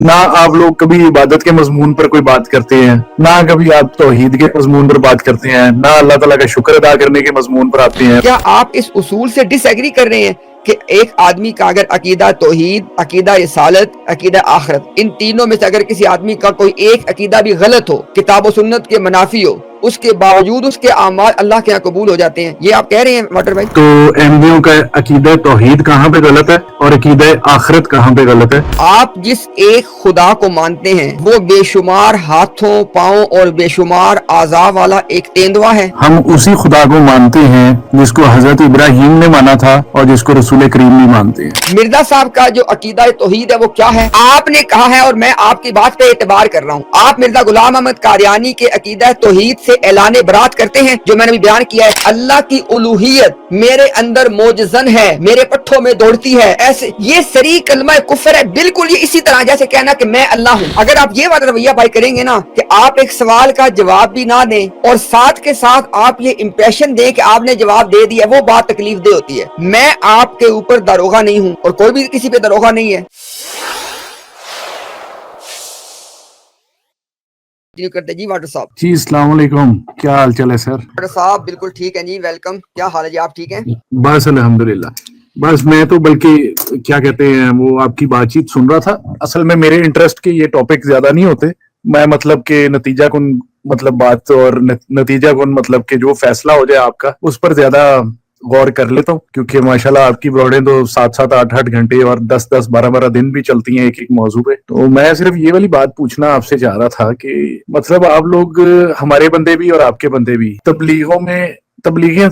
نہ آپ لوگ کبھی عبادت کے مضمون پر کوئی بات کرتے ہیں، نہ کبھی آپ توحید کے مضمون پر بات کرتے ہیں، نہ اللہ تعالیٰ کا شکر ادا کرنے کے مضمون پر آتے ہیں۔ کیا آپ اس اصول سے ڈس ایگری کر رہے ہیں کہ ایک آدمی کا اگر عقیدہ توحید، عقیدہ رسالت، عقیدہ آخرت، ان تینوں میں سے اگر کسی آدمی کا کوئی ایک عقیدہ بھی غلط ہو، کتاب و سنت کے منافی ہو، اس کے باوجود اس کے اعمال اللہ کے یہاں قبول ہو جاتے ہیں؟ یہ آپ کہہ رہے ہیں واٹر بھائی؟ تو احمدیوں کا عقیدہ توحید کہاں پہ غلط ہے اور عقیدہ آخرت کہاں پہ غلط ہے؟ آپ جس ایک خدا کو مانتے ہیں وہ بے شمار ہاتھوں، پاؤں اور بے شمار اعضاء والا ایک تیندوا ہے۔ ہم اسی خدا کو مانتے ہیں جس کو حضرت ابراہیم نے مانا تھا اور جس کو رسول کریم بھی مانتے ہیں۔ مرزا صاحب کا جو عقیدہ توحید ہے وہ کیا ہے؟ آپ نے کہا ہے اور میں آپ کی بات پہ اعتبار کر رہا ہوں، آپ مرزا غلام احمد قادیانی کے عقیدہ توحید سے اعلان برات کرتے ہیں جو میں نے بھی بیان کیا ہے، اللہ کی الوہیت میرے اندر موجزن ہے، میرے پٹھوں میں دوڑتی ہے، ایسے یہ سری کلمہ کفر ہے، بالکل یہ اسی طرح جیسے کہنا کہ میں اللہ ہوں۔ اگر آپ یہ والا رویہ بھائی کریں گے نا کہ آپ ایک سوال کا جواب بھی نہ دیں اور ساتھ کے ساتھ آپ یہ امپریشن دیں کہ آپ نے جواب دے دیا، وہ بات تکلیف دہ ہوتی ہے۔ میں آپ کے اوپر داروغہ نہیں ہوں اور کوئی بھی کسی پہ داروغہ نہیں ہے۔ کرتے جی واٹر صاحب۔ جی السلام علیکم، کیا حال چال ہے سر؟ واٹر صاحب بالکل ٹھیک ہے جی، ویلکم۔ کیا حال ہے جی، آپ ٹھیک ہیں؟ بس الحمدللہ۔ بس میں تو بلکہ کیا کہتے ہیں وہ آپ کی بات چیت سن رہا تھا۔ اصل میں میرے انٹرسٹ کے یہ ٹاپک زیادہ نہیں ہوتے، میں مطلب کہ نتیجہ کن مطلب بات اور نتیجہ کن مطلب کہ جو فیصلہ ہو جائے آپ کا اس پر زیادہ غور کر لیتا ہوں، کیونکہ ماشاءاللہ آپ کی بروڈیں تو 7 8 گھنٹے اور 10 12 دن بھی چلتی ہیں ایک موضوع پہ۔ تو میں صرف یہ والی بات پوچھنا آپ سے چاہ رہا تھا کہ مطلب آپ لوگ ہمارے بندے بھی اور آپ کے بندے بھی تبلیغوں میں تبلیغ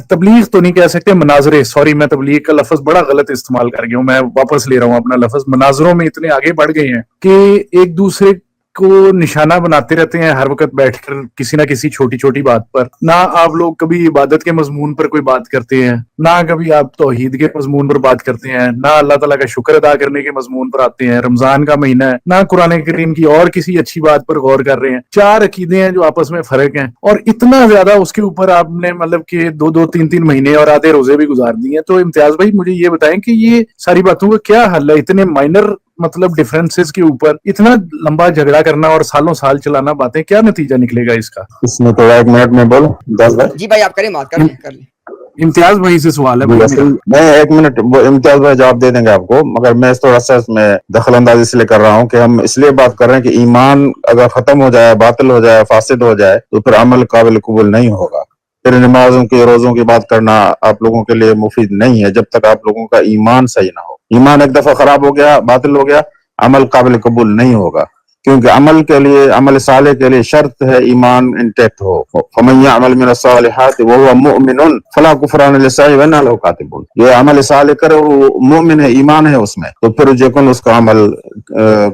تو نہیں کہہ سکتے، مناظرے، سوری میں تبلیغ کا لفظ بڑا غلط استعمال کر گیا ہوں، میں واپس لے رہا ہوں اپنا لفظ، مناظروں میں اتنے آگے بڑھ گئے ہیں کہ ایک دوسرے کو نشانہ بناتے رہتے ہیں ہر وقت بیٹھ کر کسی نہ کسی چھوٹی چھوٹی بات پر۔ نہ آپ لوگ کبھی عبادت کے مضمون پر کوئی بات کرتے ہیں، نہ کبھی آپ توحید کے مضمون پر بات کرتے ہیں، نہ اللہ تعالیٰ کا شکر ادا کرنے کے مضمون پر آتے ہیں، رمضان کا مہینہ ہے، نہ قرآن کریم کی اور کسی اچھی بات پر غور کر رہے ہیں۔ 4 عقیدے ہیں جو آپس میں فرق ہیں اور اتنا زیادہ اس کے اوپر آپ نے مطلب کہ 2 3 مہینے اور آدھے روزے بھی گزار دیے ہیں۔ تو امتیاز بھائی مجھے یہ بتائیں کہ یہ ساری باتوں کا کیا حل ہے؟ اتنے مائنر مطلب ڈیفرنسز کے اوپر اتنا لمبا جھگڑا کرنا اور سالوں سال چلانا باتیں، کیا نتیجہ نکلے گا اس کا؟ اس میں تھوڑا 1 منٹ میں بولوں 10 بھائی۔ جی بھائی آپ کریں، بات کر لیں۔ امتیاز بھائی سے سوال ہے جی بھائی میرا۔ اصل میں 1 منٹ امتیاز بھائی جواب دے دیں گے آپ کو، مگر میں تھوڑا سا اس میں دخل اندازی اس لیے کر رہا ہوں کہ ہم اس لیے بات کر رہے ہیں کہ ایمان اگر ختم ہو جائے، باطل ہو جائے، فاسد ہو جائے تو پھر عمل قابل قبول نہیں ہوگا۔ پھر نمازوں کی، روزوں کی بات کرنا آپ لوگوں کے لیے مفید نہیں ہے جب تک آپ لوگوں کا ایمان صحیح نہ ہو۔ ایمان ایک دفعہ خراب ہو گیا، باطل ہو گیا، عمل قابل قبول نہیں ہوگا، کیونکہ عمل کے لیے، عمل صالح کے لیے شرط ہے ایمان انٹیکٹ ہو۔ فَمَن يَعْمَلْ مِنَ الصَّالِحَاتِ وَهُوَ مُؤْمِنٌ فَلَا كُفْرَانَ لِسَعْيِهِ وَإِنَّا لَهُ كَاتِبُونَ۔ یہ عمل صالح کرے وہ مومن ہے، ایمان ہے اس میں، تو پھر یقین اس کا عمل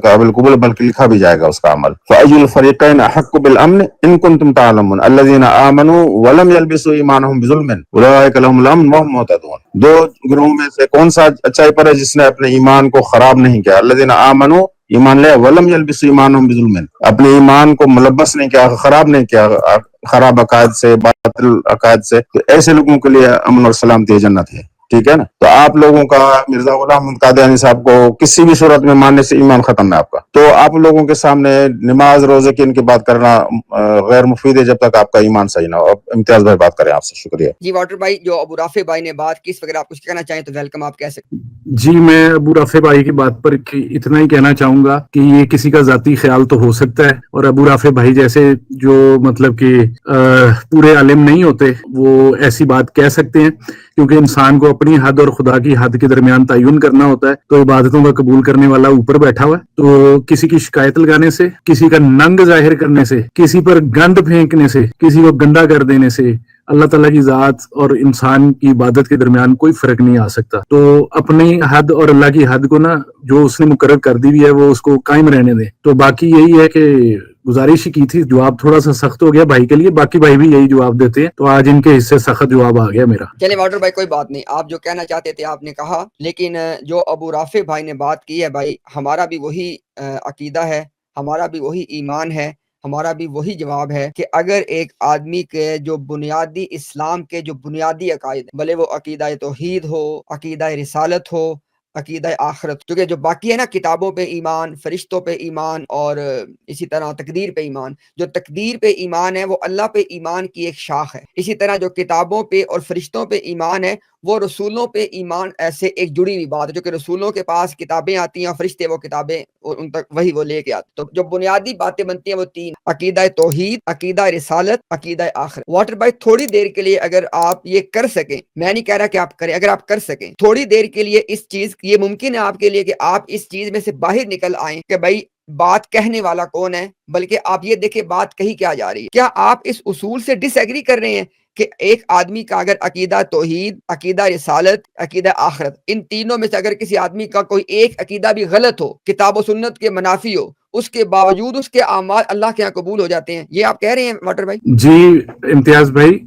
قابل قبول، بلکہ لکھا بھی جائے گا اس کا عمل۔ فَأَيُّ الْفَرِيقَيْنِ أَحَقُّ بِالْأَمْنِ إِن كُنتُمْ تَعْلَمُونَ الَّذِينَ آمَنُوا وَلَمْ يَلْبِسُوا إِيمَانَهُمْ بِظُلْمٍ أُولَٰئِكَ لَهُمُ الْأَمْنُ وَهُمْ مُهْتَدُونَ۔ دو گروہوں میں سے کون سا اچائی پر ہے جس نے اپنے ایمان کو خراب نہیں کیا؟ الذین آمنوا، ایمان لے، ولم یلبسوا ایمانہم بظلم، اپنے ایمان کو ملبس نہیں کیا، خراب نہیں کیا خراب عقائد سے، باطل عقائد سے، تو ایسے لوگوں کے لیے امن اور سلامتی جنت ہے۔ ٹھیک ہے نا؟ تو آپ لوگوں کا مرزا غلام احمد قادیانی صاحب کو کسی بھی صورت میں ماننے سے ایمان ختم ہے آپ کا۔ تو آپ لوگوں کے سامنے نماز روزے کی ان کی بات کرنا غیر مفید ہے جب تک آپ کا ایمان صحیح نہ ہو۔ اب امتیاز بھائی بات کریں آپ سے، شکریہ۔ جی واٹر بھائی، جو ابو رافع بھائی نے بات کی، اس وقت آپ کچھ کہنا چاہیں تو ویلکم، آپ کہہ سکتے ہیں۔ جی میں ابو رافع بھائی کی بات پر اتنا ہی کہنا چاہوں گا کہ یہ کسی کا ذاتی خیال تو ہو سکتا ہے، اور ابو رافع بھائی جیسے جو مطلب کہ پورے عالم نہیں ہوتے وہ ایسی بات کہہ سکتے ہیں، کیونکہ انسان کو اپنی حد اور خدا کی حد کے درمیان تعین کرنا ہوتا ہے۔ تو عبادتوں کا قبول کرنے والا اوپر بیٹھا ہوا ہے، تو کسی کی شکایت لگانے سے، کسی کا ننگ ظاہر کرنے سے، کسی پر گند پھینکنے سے، کسی کو گندا کر دینے سے اللہ تعالیٰ کی ذات اور انسان کی عبادت کے درمیان کوئی فرق نہیں آ سکتا۔ تو اپنی حد اور اللہ کی حد کو نا جو اس نے مقرر کر دی ہے وہ اس کو قائم رہنے دیں۔ تو باقی یہی ہے کہ گزارش ہی کی تھی، جواب تھوڑا سا سخت ہو گیا بھائی کے لیے، باقی بھائی بھی یہی جواب دیتے ہیں، تو آج ان کے حصے سخت جواب آ گیا میرا۔ چلے واٹر بھائی کوئی بات نہیں، آپ جو کہنا چاہتے تھے آپ نے کہا، لیکن جو ابو رافع بھائی نے بات کی ہے بھائی، ہمارا بھی وہی عقیدہ ہے، ہمارا بھی وہی ایمان ہے، ہمارا بھی وہی جواب ہے کہ اگر ایک آدمی کے جو بنیادی اسلام کے جو بنیادی عقائد، بھلے وہ عقیدہ توحید ہو، عقیدہ رسالت ہو، عقیدہ آخرت، کیونکہ جو باقی ہے نا کتابوں پہ ایمان، فرشتوں پہ ایمان، اور اسی طرح تقدیر پہ ایمان، جو تقدیر پہ ایمان ہے وہ اللہ پہ ایمان کی ایک شاخ ہے. اسی طرح جو کتابوں پہ اور فرشتوں پہ ایمان ہے وہ رسولوں پہ ایمان ایسے ایک جڑی ہوئی بات ہے، جو کہ رسولوں کے پاس کتابیں آتی ہیں اور فرشتے وہ کتابیں اور ان تک وہی وہ لے کے آتے. تو جو بنیادی باتیں بنتی ہیں وہ تین: عقیدہ توحید، عقیدہ رسالت، عقیدہ آخرت. واٹر بھائی تھوڑی دیر کے لیے اگر آپ یہ کر سکیں، میں نہیں کہہ رہا کہ آپ کریں، اگر آپ کر سکیں تھوڑی دیر کے لیے اس چیز، یہ ممکن ہے آپ کے لیے کہ آپ اس چیز میں سے باہر نکل آئیں کہ بھائی بات کہنے والا کون ہے، بلکہ آپ یہ دیکھیں بات کہی کیا جا رہی ہے. کیا آپ اس اصول سے ڈس ایگری کر رہے ہیں کہ ایک آدمی کا اگر عقیدہ توحید، عقیدہ رسالت، عقیدہ آخرت، ان تینوں میں سے اگر کسی آدمی کا کوئی ایک عقیدہ بھی غلط ہو، کتاب و سنت کے منافی ہو، اس کے باوجود اس کے اعمال اللہ کے ہاں قبول ہو جاتے ہیں؟ یہ آپ کہہ رہے ہیں واٹر بھائی؟ جی امتیاز بھائی،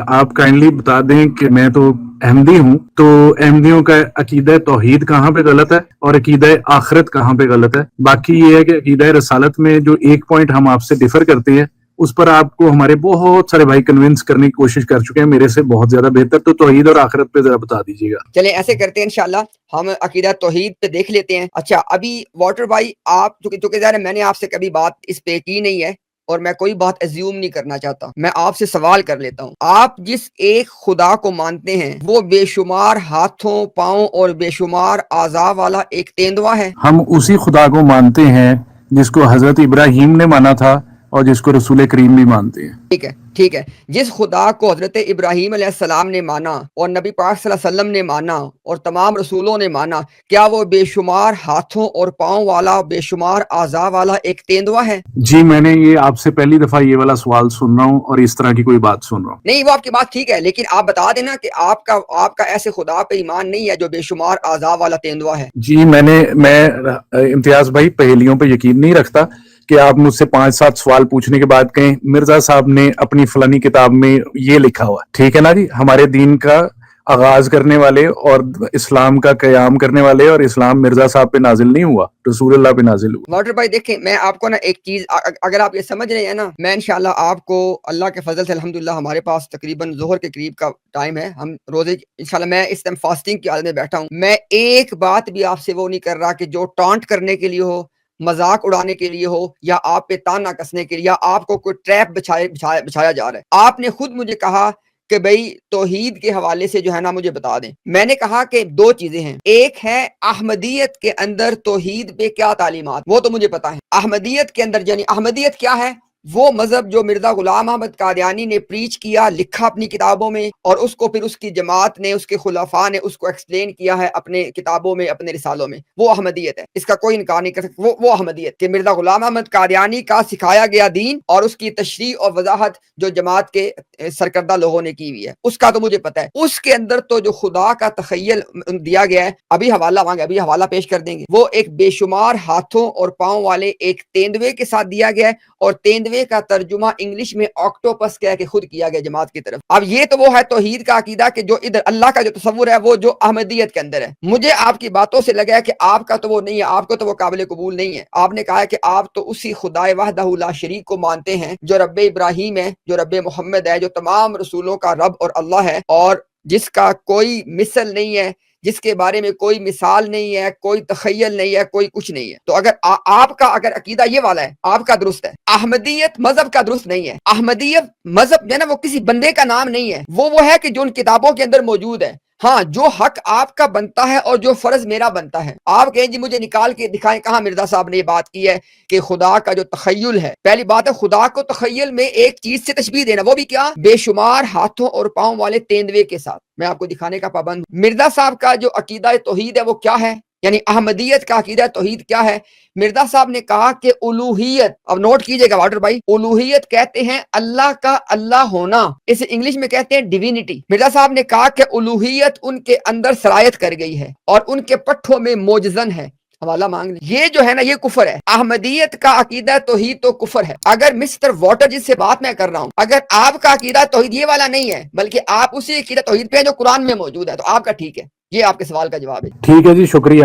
آپ کائنڈلی بتا دیں کہ میں تو احمدی ہوں، تو احمدیوں کا عقیدہ توحید کہاں پہ غلط ہے اور عقیدہ آخرت کہاں پہ غلط ہے؟ باقی یہ ہے کہ عقیدہ رسالت میں جو ایک پوائنٹ ہم آپ سے ڈیفر کرتے ہیں اس پر آپ کو ہمارے بہت سارے بھائی کنونس کرنے کی کوشش کر چکے ہیں، میرے سے بہت زیادہ بہتر. تو توحید اور آخرت پہ ذرا بتا دیجیے گا. چلیں ایسے کرتے ہیں انشاءاللہ، ہم عقیدہ توحید پہ دیکھ لیتے ہیں. اچھا ابھی واٹر بھائی آپ چونکہ ظاہر ہے میں نے آپ سے کبھی بات اس پہ کی نہیں ہے اور میں کوئی بات ایزیوم نہیں کرنا چاہتا، میں آپ سے سوال کر لیتا ہوں. آپ جس ایک خدا کو مانتے ہیں وہ بے شمار ہاتھوں، پاؤں اور بے شمار اعضاء والا ایک تیندوا ہے؟ ہم اسی خدا کو مانتے ہیں جس کو حضرت ابراہیم نے مانا تھا اور جس کو رسول کریم بھی مانتے ہیں. ٹھیک ہے. جس خدا کو حضرت ابراہیم علیہ السلام نے مانا اور نبی پاک صلی اللہ علیہ وسلم نے مانا اور تمام رسولوں نے مانا، کیا وہ بے شمار ہاتھوں اور پاؤں والا، بے شمار اعضاء والا ایک تیندوا ہے؟ جی میں نے یہ آپ سے پہلی دفعہ یہ والا سوال سن رہا ہوں اور اس طرح کی کوئی بات سن رہا ہوں. نہیں وہ آپ کی بات ٹھیک ہے، لیکن آپ بتا دینا کہ آپ کا ایسے خدا پہ ایمان نہیں ہے جو بے شمار اعضاء والا تیندوا ہے. جی میں امتیاز بھائی پہیلیوں پہ یقین نہیں رکھتا کہ آپ مجھ سے 5-7 سوال پوچھنے کے بعد کہیں مرزا صاحب نے اپنی فلانی کتاب میں یہ لکھا ہوا. ٹھیک ہے نا جی، ہمارے دین کا آغاز کرنے والے اور اسلام کا قیام کرنے والے، اور اسلام مرزا صاحب پہ نازل نہیں ہوا، رسول اللہ پہ نازل ہوا. واٹر بھائی دیکھیں، میں آپ کو نا ایک چیز، اگر آپ یہ سمجھ رہے ہیں نا، میں انشاءاللہ آپ کو اللہ کے فضل سے الحمدللہ ہمارے پاس تقریباً ظہر کے قریب کا ٹائم ہے، ہم روزے انشاءاللہ، میں اس ٹائم فاسٹنگ کی حالت میں بیٹھا ہوں. میں ایک بات بھی آپ سے وہ نہیں کر رہا کہ جو ٹانٹ کرنے کے لیے ہو، مذاق اڑانے کے لیے ہو، یا آپ پہ تانا کسنے کے لیے، یا آپ کو کوئی ٹریپ بچھایا جا رہا ہے. آپ نے خود مجھے کہا کہ بھئی توحید کے حوالے سے جو ہے نا مجھے بتا دیں. میں نے کہا کہ دو چیزیں ہیں، ایک ہے احمدیت کے اندر توحید پہ کیا تعلیمات، وہ تو مجھے پتا ہے. احمدیت کے اندر یعنی احمدیت کیا ہے؟ وہ مذہب جو مرزا غلام احمد قادیانی نے پریچ کیا، لکھا اپنی کتابوں میں، اور اس کو پھر اس کی جماعت نے، اس کے خلفاء نے اس کو ایکسپلین کیا ہے اپنے کتابوں میں، اپنے رسالوں میں، وہ احمدیت ہے. اس کا کوئی انکار نہیں کر سکتا. وہ احمدیت کہ مرزا غلام احمد قادیانی کا سکھایا گیا دین اور اس کی تشریح اور وضاحت جو جماعت کے سرکردہ لوگوں نے کی ہوئی ہے، اس کا تو مجھے پتا ہے. اس کے اندر تو جو خدا کا تخیل دیا گیا ہے، ابھی حوالہ مانگے، ابھی حوالہ پیش کر دیں گے، وہ ایک بے شمار ہاتھوں اور پاؤں والے ایک تیندوے کے ساتھ دیا گیا ہے، اور تیندوے کا ترجمہ انگلش میں آکٹوپس کہہ کے خود کیا گیا جماعت کی طرف. اب یہ تو وہ ہے توحید کا عقیدہ کہ جو ادھر اللہ کا جو تصور ہے وہ جو احمدیت کے اندر ہے. مجھے آپ کی باتوں سے لگا ہے کہ آپ کا تو وہ نہیں ہے، آپ کو تو وہ قابل قبول نہیں ہے. آپ نے کہا کہ آپ تو اسی خدائے وحدہ لا شریک کو مانتے ہیں جو رب ابراہیم ہے، جو رب محمد ہے، جو تمام رسولوں کا رب اور اللہ ہے، اور جس کا کوئی مثل نہیں ہے، جس کے بارے میں کوئی مثال نہیں ہے، کوئی تخیل نہیں ہے، کوئی کچھ نہیں ہے. تو اگر آپ کا اگر عقیدہ یہ والا ہے، آپ کا درست ہے. احمدیت مذہب کا درست نہیں ہے. احمدیت مذہب جو ہے نا وہ کسی بندے کا نام نہیں ہے، وہ ہے کہ جو ان کتابوں کے اندر موجود ہے. ہاں جو حق آپ کا بنتا ہے اور جو فرض میرا بنتا ہے، آپ کہیں جی مجھے نکال کے دکھائیں کہاں مرزا صاحب نے یہ بات کی ہے کہ خدا کا جو تخیل ہے. پہلی بات ہے خدا کو تخیل میں ایک چیز سے تشبیہ دینا، وہ بھی کیا؟ بے شمار ہاتھوں اور پاؤں والے تیندوے کے ساتھ. میں آپ کو دکھانے کا پابند ہوں. مرزا صاحب کا جو عقیدہ توحید ہے وہ کیا ہے، یعنی احمدیت کا عقیدہ توحید کیا ہے؟ مرزا صاحب نے کہا کہ الوہیت، اب نوٹ کیجئے گا واٹر بھائی، الوہیت کہتے ہیں اللہ کا اللہ ہونا، اسے انگلش میں کہتے ہیں ڈیوینٹی. مرزا صاحب نے کہا کہ الوہیت ان کے اندر سرایت کر گئی ہے اور ان کے پٹھوں میں موجزن ہے. حوالہ مانگ لیں. یہ جو ہے نا یہ کفر ہے. احمدیت کا عقیدہ توحید تو کفر ہے. اگر مسٹر واٹر جس سے بات میں کر رہا ہوں، اگر آپ کا عقیدہ توحید یہ والا نہیں ہے بلکہ آپ اسی عقیدہ توحید پہ جو قرآن میں موجود ہے، تو آپ کا ٹھیک ہے. یہ آپ کے سوال کا جواب ہے. ٹھیک ہے جی، شکریہ.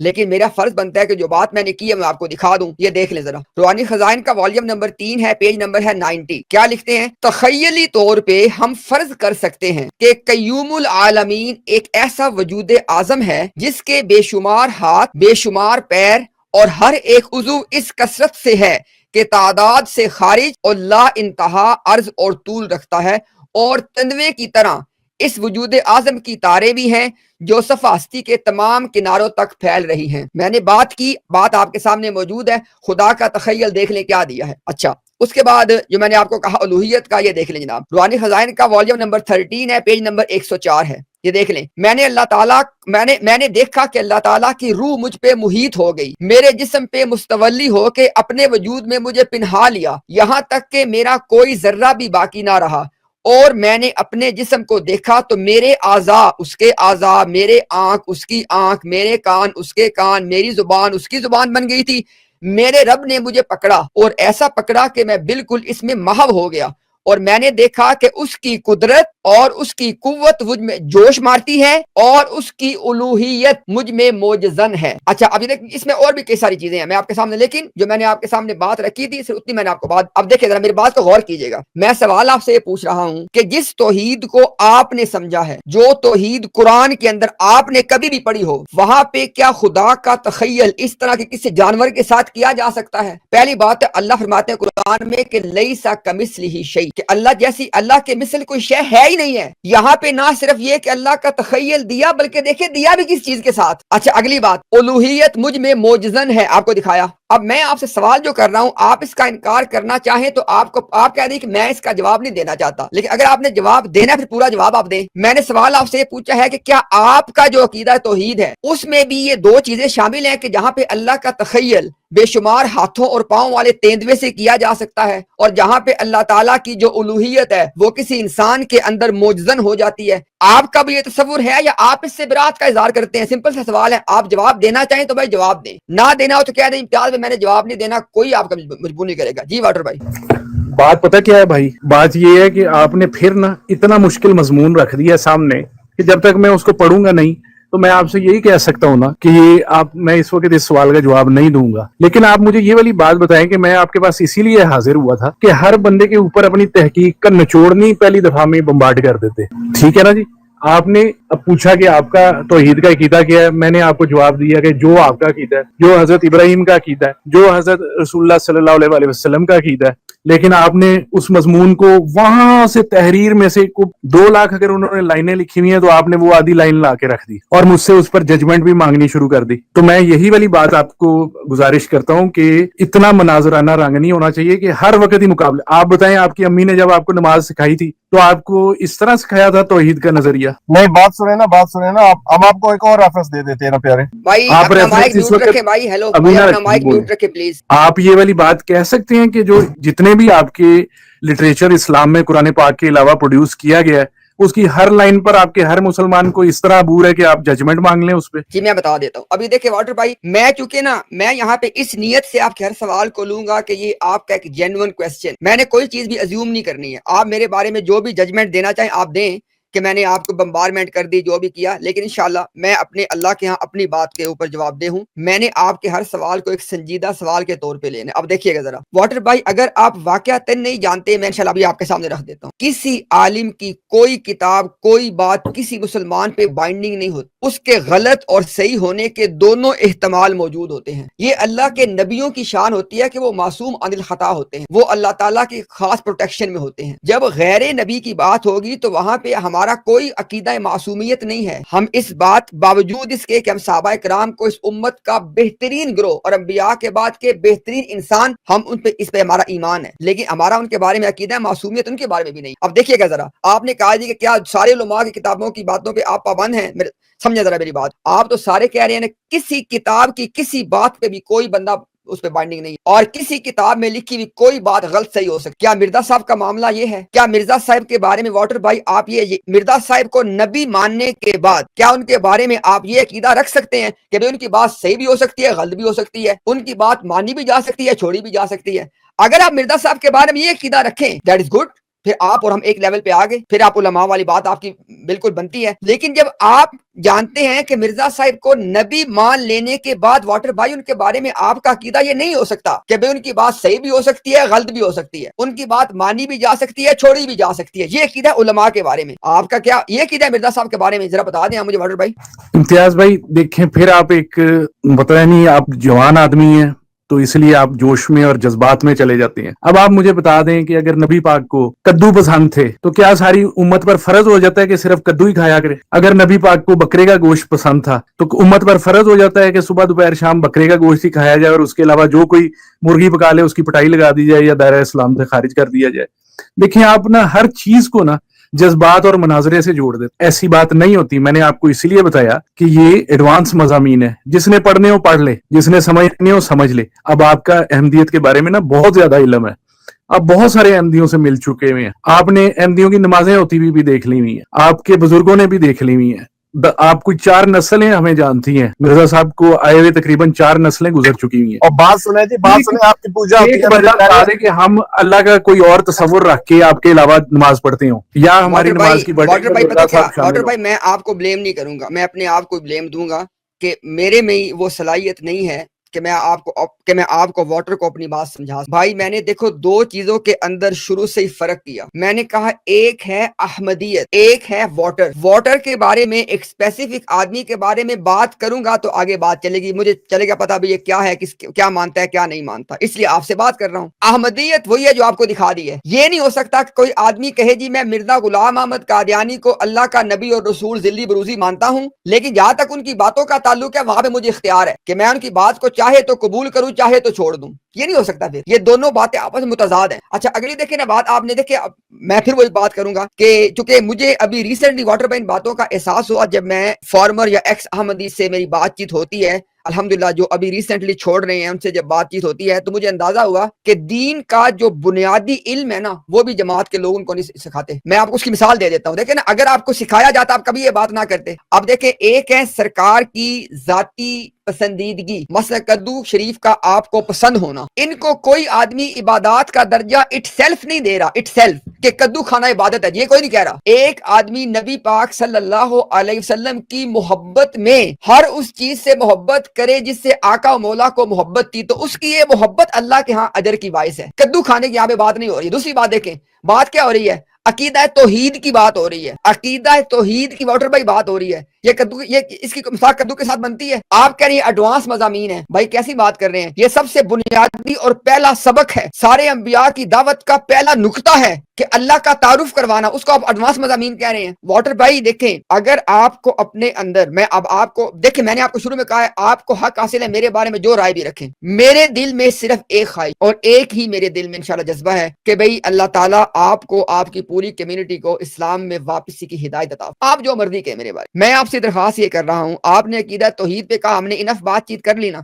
لیکن میرا فرض بنتا ہے کہ جو بات میں نے کی ہے میں آپ کو دکھا دوں. یہ دیکھ لیں ذرا, روحانی خزائن کا والیوم نمبر 3 ہے, پیج نمبر ہے 90. کیا لکھتے ہیں؟ تخیلی طور پہ ہم فرض کر سکتے ہیں کہ قیوم العالمین ایک ایسا وجود اعظم ہے جس کے بے شمار ہاتھ, بے شمار پیر اور ہر ایک عضو اس کثرت سے ہے کہ تعداد سے خارج اور لا انتہا عرض اور طول رکھتا ہے, اور تنوع کی طرح اس وجود اعظم کی تاریں بھی ہیں جو صفحہ ہستی کے تمام کناروں تک پھیل رہی ہیں. میں نے بات کی, بات آپ کے سامنے موجود ہے. خدا کا تخیل دیکھ لیں کیا دیا ہے. اچھا, اس کے بعد جو میں نے آپ کو کہا الوہیت کا, یہ دیکھ لیں جناب, روحانی خزائن کا والیوم نمبر 13 ہے, پیج نمبر 104 ہے. یہ دیکھ لیں, میں نے دیکھا کہ اللہ تعالیٰ کی روح مجھ پہ محیط ہو گئی, میرے جسم پہ مستولی ہو کے اپنے وجود میں مجھے پنہا لیا, یہاں تک کہ میرا کوئی ذرہ بھی باقی نہ رہا. اور میں نے اپنے جسم کو دیکھا تو میرے اعضاء اس کے اعضاء, میرے آنکھ اس کی آنکھ, میرے کان اس کے کان, میری زبان اس کی زبان بن گئی تھی. میرے رب نے مجھے پکڑا اور ایسا پکڑا کہ میں بالکل اس میں محو ہو گیا, اور میں نے دیکھا کہ اس کی قدرت اور اس کی قوت مجھ میں جوش مارتی ہے اور اس کی الوہیت مجھ میں موجزن ہے. اچھا, اب اس میں اور بھی کئی ساری چیزیں ہیں میں آپ کے سامنے, لیکن جو میں نے آپ کے سامنے بات رکھی تھی صرف اتنی میں نے آپ کو بات. اب دیکھیں ذرا, میری بات کو غور کیجیے گا. میں سوال آپ سے یہ پوچھ رہا ہوں کہ جس توحید کو آپ نے سمجھا ہے, جو توحید قرآن کے اندر آپ نے کبھی بھی پڑھی ہو, وہاں پہ کیا خدا کا تخیل اس طرح کے کسی جانور کے ساتھ کیا جا سکتا ہے؟ پہلی بات ہے, اللہ فرماتے ہیں قرآن میں کہ لیسا کمثلہ شیء, کہ اللہ جیسی, اللہ کے مثل کوئی شے ہے ہی نہیں ہے. یہاں پہ نہ صرف یہ کہ اللہ کا تخیل دیا, بلکہ دیکھیں دیا بھی کس چیز کے ساتھ. اچھا, اگلی بات, الوہیت مجھ میں موجزن ہے, آپ کو دکھایا. اب میں آپ سے سوال جو کر رہا ہوں, آپ اس کا انکار کرنا چاہیں تو آپ کہہ دیں کہ میں اس کا جواب نہیں دینا چاہتا, لیکن اگر آپ نے جواب دینا ہے پھر پورا جواب آپ دیں. میں نے سوال آپ سے یہ پوچھا ہے کہ کیا آپ کا جو عقیدہ توحید ہے اس میں بھی یہ دو چیزیں شامل ہیں کہ جہاں پہ اللہ کا تخیل بے شمار ہاتھوں اور پاؤں والے تیندوے سے کیا جا سکتا ہے, اور جہاں پہ اللہ تعالیٰ کی جو الوہیت ہے وہ کسی انسان کے اندر موجزن ہو جاتی ہے؟ آپ کا بھی یہ تصور ہے یا آپ اس سے برات کا اظہار کرتے ہیں؟ سمپل سا سوال ہے, آپ جواب دینا چاہیں تو بھائی جواب دیں, نہ دینا ہو تو کہہ دیں امتیاز میں نے جواب نہیں دینا, کوئی آپ کا مجبور نہیں کرے گا. جی واٹر بھائی. بات پتہ کیا ہے بھائی, بات یہ ہے کہ آپ نے پھر نا اتنا مشکل مضمون رکھ دیا سامنے کہ جب تک میں اس کو پڑھوں گا نہیں تو میں آپ سے یہی کہہ سکتا ہوں نا کہ میں اس وقت اس سوال کا جواب نہیں دوں گا. لیکن آپ مجھے یہ والی بات بتائیں کہ میں آپ کے پاس اسی لیے حاضر ہوا تھا کہ ہر بندے کے اوپر اپنی تحقیق کا نچوڑنی پہلی دفعہ میں بمبارڈ کر دیتے. ٹھیک ہے نا جی, آپ نے اب پوچھا کہ آپ کا توحید کا عقیدہ کیا ہے, میں نے آپ کو جواب دیا کہ جو آپ کا عقیدہ ہے, جو حضرت ابراہیم کا عقیدہ ہے, جو حضرت رسول اللہ صلی اللہ علیہ وسلم کا عقیدہ ہے. لیکن آپ نے اس مضمون کو وہاں سے تحریر میں سے 2 لاکھ اگر انہوں نے لائنیں لکھی ہوئی ہیں تو آپ نے وہ آدھی لائن لا کے رکھ دی اور مجھ سے اس پر ججمنٹ بھی مانگنی شروع کر دی. تو میں یہی والی بات آپ کو گزارش کرتا ہوں کہ اتنا مناظرانہ رنگ نہیں ہونا چاہیے کہ ہر وقت ہی مقابلے. آپ بتائیں, آپ کی امی نے جب آپ کو نماز سکھائی تھی تو آپ کو اس طرح سکھایا تھا توحید کا نظریہ؟ نہیں, بات سنیں نا, ہم آپ کو ایک اور ریفرنس دے دیتے ہیں نا پیارے بھائی آپ اپنا مائک ریفرنس اس میوٹ وقت رکھیں بھائی. ہیلو ابھی بھائی, نہ اپنا رکھیں, مائک بولیں. میوٹ رکھیں پلیز. آپ یہ والی بات کہہ سکتے ہیں کہ جو جتنے بھی آپ کے لٹریچر اسلام میں قرآن پاک کے علاوہ پروڈیوس کیا گیا ہے اس کی ہر لائن پر آپ کے ہر مسلمان کو اس طرح عبور ہے کہ آپ ججمنٹ مانگ لیں اس پہ؟ جی میں بتا دیتا ہوں. ابھی دیکھیں واٹر بھائی, میں چونکہ نا میں یہاں پہ اس نیت سے آپ کے ہر سوال کو لوں گا کہ یہ آپ کا ایک جینوئن کوسچن, میں نے کوئی چیز بھی ازیوم نہیں کرنی ہے. آپ میرے بارے میں جو بھی ججمنٹ دینا چاہیں آپ دیں کہ میں نے آپ کو بمبارمنٹ کر دی, جو بھی کیا, لیکن انشاءاللہ میں اپنے اللہ کے ہاں اپنی بات کے اوپر جواب دے ہوں. میں نے آپ کے ہر سوال کو ایک سنجیدہ سوال کے طور پہ لینا. اب دیکھیے گا ذرا واٹر بھائی, اگر آپ واقعتاً نہیں جانتے, میں انشاءاللہ ابھی آپ کے سامنے رکھ دیتا ہوں. کسی عالم کی کوئی کتاب, کوئی بات کسی مسلمان پہ بائنڈنگ نہیں ہوتی, اس کے غلط اور صحیح ہونے کے دونوں احتمال موجود ہوتے ہیں. یہ اللہ کے نبیوں کی شان ہوتی ہے کہ وہ معصوم عن الخطا ہوتے ہیں, وہ اللہ تعالیٰ کی خاص پروٹیکشن میں ہوتے ہیں. جب غیر نبی کی بات ہوگی تو وہاں پہ ہمارا کوئی عقیدہ معصومیت نہیں ہے. ہم اس بات باوجود اس کے کہ ہم صحابہ کرام کو اس امت کا بہترین گروہ اور انبیاء کے بعد کے بہترین انسان, ہم ان پہ اس پہ ہمارا ایمان ہے, لیکن ہمارا ان کے بارے میں عقیدہ معصومیت ان کے بارے میں بھی نہیں. اب دیکھیے گا ذرا, آپ نے کہا جی کہ کیا سارے علماء کی کتابوں کی باتوں پہ آپ پابند ہیں؟ سمجھے ذرا میری بات, آپ تو سارے کہہ رہے ہیں کسی کتاب کی کسی بات پہ بھی کوئی بندہ اس پہ بائنڈنگ نہیں, اور کسی کتاب میں لکھی ہوئی کوئی بات غلط صحیح ہو سکتی. کیا مرزا صاحب کا معاملہ یہ ہے؟ کیا مرزا صاحب کے بارے میں واٹر بھائی آپ یہ مرزا صاحب کو نبی ماننے کے بعد کیا ان کے بارے میں آپ یہ عقیدہ رکھ سکتے ہیں کہ ان کی بات صحیح بھی ہو سکتی ہے, غلط بھی ہو سکتی ہے, ان کی بات مانی بھی جا سکتی ہے, چھوڑی بھی جا سکتی ہے؟ اگر آپ مرزا صاحب کے بارے میں یہ عقیدہ رکھیں, دیٹ از گڈ, پھر آپ اور ہم ایک لیول پہ آ گئے, پھر آپ علماء والی بات آپ کی بالکل بنتی ہے. لیکن جب آپ جانتے ہیں کہ مرزا صاحب کو نبی مان لینے کے بعد واٹر بھائی ان کے بارے میں آپ کا عقیدہ یہ نہیں ہو سکتا کہ بھائی ان کی بات صحیح بھی ہو سکتی ہے, غلط بھی ہو سکتی ہے, ان کی بات مانی بھی جا سکتی ہے, چھوڑی بھی جا سکتی ہے. یہ عقیدہ علماء کے بارے میں. آپ کا کیا یہ عقیدہ مرزا صاحب کے بارے میں ذرا بتا دیں مجھے واٹر بھائی. امتیاز بھائی دیکھیں, پھر آپ ایک پتہ نہیں, آپ جوان آدمی ہیں تو اس لیے آپ جوش میں اور جذبات میں چلے جاتے ہیں. اب آپ مجھے بتا دیں کہ اگر نبی پاک کو کدو پسند تھے تو کیا ساری امت پر فرض ہو جاتا ہے کہ صرف کدو ہی کھایا کرے؟ اگر نبی پاک کو بکرے کا گوشت پسند تھا تو امت پر فرض ہو جاتا ہے کہ صبح دوپہر شام بکرے کا گوشت ہی کھایا جائے اور اس کے علاوہ جو کوئی مرغی پکا لے اس کی پٹائی لگا دی جائے یا دائرہ اسلام سے خارج کر دیا جائے؟ دیکھیں, آپ نا ہر چیز کو نا جذبات اور مناظرے سے جوڑ دیتے. ایسی بات نہیں ہوتی. میں نے آپ کو اسی لیے بتایا کہ یہ ایڈوانس مضامین ہے, جس نے پڑھنے ہو پڑھ لے, جس نے سمجھنے ہو سمجھ لے. اب آپ کا احمدیت کے بارے میں نا بہت زیادہ علم ہے, آپ بہت سارے احمدیوں سے مل چکے ہوئے ہیں, آپ نے احمدیوں کی نمازیں ہوتی ہوئی بھی دیکھ لی ہوئی ہیں, آپ کے بزرگوں نے بھی دیکھ لی ہوئی ہیں. آپ کوئی 4 نسلیں ہمیں جانتی ہیں, مرزا صاحب کو آئے ہوئے تقریباً 4 نسلیں گزر چکی ہوئی ہیں. اور بات سنیں جی, بات سنیں, آپ کی پوجا ہوتی ایک ہے بندہ میرے بتا پیارے. دے کہ ہم اللہ کا کوئی اور تصور رکھ کے آپ کے علاوہ نماز پڑھتے ہوں, یا ہماری نماز کی واٹر بھائی پتہ مرزا کیا, صاحب شامل واٹر ہوں. بھائی میں آپ کو بلیم نہیں کروں گا, میں اپنے آپ کو بلیم دوں گا کہ میرے میں وہ صلاحیت نہیں ہے کہ میں آپ کو واٹر کو اپنی بات سمجھا. بھائی میں نے دیکھو 2 چیزوں کے اندر شروع سے ہی فرق کیا. میں نے کہا ایک ہے احمدیت, ایک ہے واٹر. واٹر کے بارے میں ایک اسپیسیفک آدمی کے بارے میں بات کروں گا تو آگے بات چلے گی, مجھے چلے گا پتا بھی یہ کیا ہے, کیا مانتا ہے کیا نہیں مانتا, اس لیے آپ سے بات کر رہا ہوں. احمدیت وہی ہے جو آپ کو دکھا دی ہے. یہ نہیں ہو سکتا کہ کوئی آدمی کہے جی میں مرزا غلام احمد قادیانی کو اللہ کا نبی اور رسول ذلی بروزی مانتا ہوں, لیکن جہاں تک ان کی باتوں کا تعلق ہے وہاں پہ مجھے اختیار ہے کہ میں ان کی بات کو چاہے تو قبول کروں چاہے تو چھوڑ دوں. یہ نہیں ہو سکتا. پھر یہ دونوں باتیں آپس میں متضاد ہیں. اچھا اگلی دیکھیں نا بات, آپ نے دیکھے, میں پھر وہی بات کروں گا کہ چونکہ مجھے ابھی ریسنٹلی واٹر بھائی ان باتوں کا احساس ہوا جب میں فارمر یا ایکس احمدی سے میری بات چیت ہوتی ہے, الحمدللہ جو ابھی ریسنٹلی چھوڑ رہے ہیں ان سے جب بات چیت ہوتی ہے تو مجھے اندازہ ہوا کہ دین کا جو بنیادی علم ہے نا وہ بھی جماعت کے لوگ ان کو نہیں سکھاتے. میں آپ کو اس کی مثال دے دیتا ہوں. دیکھیں نا, اگر آپ کو سکھایا جاتا آپ کبھی یہ بات نہ کرتے. اب دیکھیں, ایک ہے سرکار کی ذاتی پسندیدگی, مثلا کدو شریف کا آپ کو پسند ہونا, ان کو کوئی آدمی عبادات کا درجہ اٹ سیلف نہیں دے رہا, اٹ سیلف کہ کدو کھانا عبادت ہے, یہ کوئی نہیں کہہ رہا. ایک آدمی نبی پاک صلی اللہ علیہ وسلم کی محبت میں ہر اس چیز سے محبت کرے جس سے آقا و مولا کو محبت تھی, تو اس کی یہ محبت اللہ کے ہاں اجر کی باعث ہے. کدو کھانے کی یہاں پہ بات نہیں ہو رہی. دوسری بات دیکھیں, بات کیا ہو رہی ہے, عقیدہ توحید کی بات ہو رہی ہے, عقیدہ توحید کی واٹر بھائی بات ہو رہی ہے. یہ کدو, یہ اس کی مثال کدو کے ساتھ بنتی ہے. آپ کہہ رہے ہیں ایڈوانس مضامین ہے, بھائی کیسی بات کر رہے ہیں, یہ سب سے بنیادی اور پہلا سبق ہے, سارے انبیاء کی دعوت کا پہلا نقطہ ہے کہ اللہ کا تعارف کروانا, اس کو آپ ایڈوانس مضامین کہہ رہے ہیں. واٹر بھائی دیکھیں, اگر آپ کو اپنے اندر, میں اب آپ کو دیکھیں, میں نے آپ کو شروع میں کہا ہے آپ کو حق حاصل ہے میرے بارے میں جو رائے بھی رکھیں. میرے دل میں صرف ایک خواہش اور ایک ہی میرے دل میں انشاءاللہ جذبہ ہے کہ بھئی اللہ تعالیٰ آپ کو, آپ کی پوری کمیونٹی کو اسلام میں واپسی کی ہدایت عطا. آپ جو مرضی کہیں میرے بارے میں آپ سے درخواست یہ کر رہا ہوں, آپ نے عقیدہ توحید پہ کہا, ہم نے انف بات چیت کر لی نا,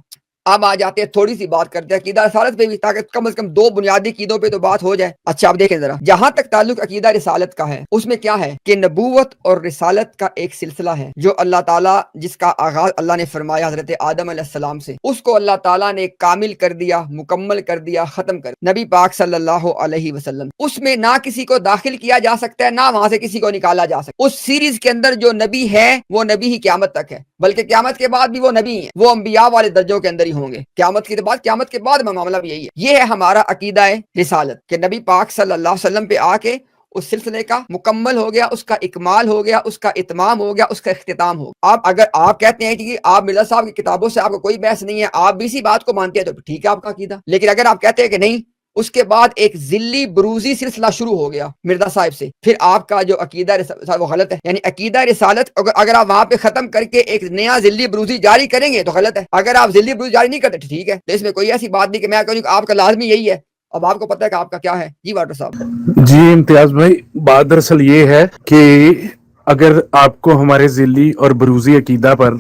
اب آ جاتے ہیں تھوڑی سی بات کرتے ہیں عقیدہ رسالت پہ بھی, تاکہ کم از کم 2 بنیادی عقیدوں پہ تو بات ہو جائے. اچھا اب دیکھیں ذرا, جہاں تک تعلق عقیدہ رسالت کا ہے اس میں کیا ہے کہ نبوت اور رسالت کا ایک سلسلہ ہے جو اللہ تعالیٰ, جس کا آغاز اللہ نے فرمایا حضرت آدم علیہ السلام سے, اس کو اللہ تعالیٰ نے کامل کر دیا, مکمل کر دیا, ختم کر دیا. نبی پاک صلی اللہ علیہ وسلم, اس میں نہ کسی کو داخل کیا جا سکتا ہے نہ وہاں سے کسی کو نکالا جا سکتا. اس سیریز کے اندر جو نبی ہے وہ نبی ہی قیامت تک ہے, بلکہ قیامت کے بعد بھی وہ نبی ہیں, وہ انبیاء والے درجوں کے اندر ہی ہوں گے. قیامت کے بعد میں معاملہ بھی یہی ہے. یہ ہے ہمارا عقیدہ رسالت کہ نبی پاک صلی اللہ علیہ وسلم پہ آ کے اس سلسلے کا مکمل ہو گیا, اس کا اکمال ہو گیا, اس کا اتمام ہو گیا, اس کا اختتام ہو گیا. آپ اگر آپ کہتے ہیں کہ آپ مرزا صاحب کی کتابوں سے آپ کو کوئی بحث نہیں ہے, آپ بھی اسی بات کو مانتے ہیں تو ٹھیک ہے آپ کا عقیدہ. لیکن اگر آپ کہتے ہیں کہ نہیں, اس کے بعد ایک ذلی بروزی سلسلہ شروع ہو گیا مرزا صاحب سے, پھر آپ کا جو عقیدہ وہ غلط ہے. یعنی عقیدہ رسالت اگر آپ وہاں پہ ختم کر کے ایک نیا ذلی بروزی جاری کریں گے تو غلط ہے. اگر آپ ذلی بروزی جاری نہیں کرتے ٹھیک ہے, تو اس میں کوئی ایسی بات نہیں کہ میں کہوں کہ آپ کا لازمی یہی ہے. اب آپ کو پتہ ہے کہ آپ کا کیا ہے. جی واٹر صاحب. جی امتیاز بھائی, بات دراصل یہ ہے کہ اگر آپ کو ہمارے ذلی اور بروزی عقیدہ پر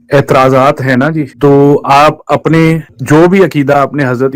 اعتراضات ہیں نا جی, تو آپ اپنے جو بھی عقیدہ آپ نے حضرت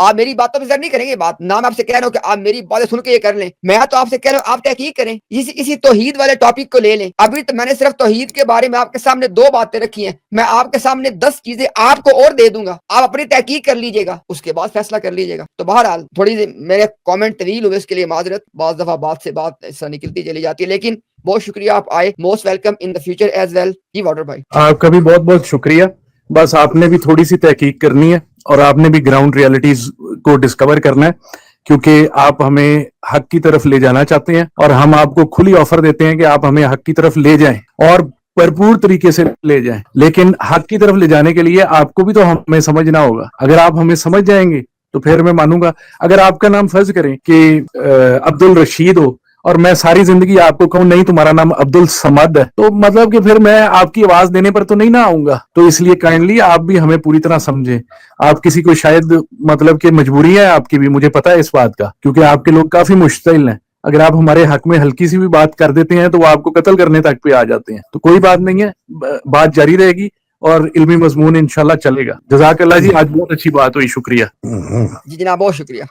آپ میری باتوں پہ زر نہیں کریں گے بات نہ میں آپ سے کہہ رہا ہوں کہ آپ میری باتیں سن کے یہ کر لیں میں تو آپ سے کہہ رہا ہوں آپ تحقیق کریں اسی توحید والے ٹاپک کو لے لیں ابھی تو میں نے صرف توحید کے بارے میں آپ کے سامنے 2 باتیں رکھی ہیں میں آپ کے سامنے 10 چیزیں آپ کو اور دے دوں گا آپ اپنی تحقیق کر لیجئے گا اس کے بعد فیصلہ کر لیجئے گا تو بہرحال تھوڑی سی میرے کامنٹ طویل ہوئے اس کے لیے معذرت بعض دفعہ بات سے بات ایسا نکلتی چلی جاتی ہے لیکن بہت شکریہ آپ آئے most welcome in the future as well جی واٹر بھائی آپ کا بھی بہت بہت شکریہ بس آپ نے بھی تھوڑی سی تحقیق کرنی ہے اور آپ نے بھی گراؤنڈ ریالٹیز کو ڈسکور کرنا ہے کیونکہ آپ ہمیں حق کی طرف لے جانا چاہتے ہیں اور ہم آپ کو کھلی آفر دیتے ہیں کہ آپ ہمیں حق کی طرف لے جائیں اور بھرپور طریقے سے لے جائیں لیکن حق کی طرف لے جانے کے لیے آپ کو بھی تو ہمیں سمجھنا ہوگا اگر آپ ہمیں سمجھ جائیں گے تو پھر میں مانوں گا اگر آپ کا نام فرض کریں کہ عبد الرشید ہو اور میں ساری زندگی آپ کو کہوں نہیں تمہارا نام عبد الصمد ہے تو مطلب کہ پھر میں آپ کی آواز دینے پر تو نہیں نہ آؤں گا تو اس لیے کائنڈلی آپ بھی ہمیں پوری طرح سمجھیں آپ کسی کو شاید مطلب کہ مجبوری ہے آپ کی بھی مجھے پتا ہے اس بات کا کیونکہ آپ کے لوگ کافی مشتعل ہیں اگر آپ ہمارے حق میں ہلکی سی بھی بات کر دیتے ہیں تو وہ آپ کو قتل کرنے تک پہ آ جاتے ہیں تو کوئی بات نہیں ہے بات جاری رہے گی اور علمی مضمون انشاءاللہ چلے گا جزاک اللہ جی آج بہت اچھی بات ہوئی شکریہ جی جناب بہت شکریہ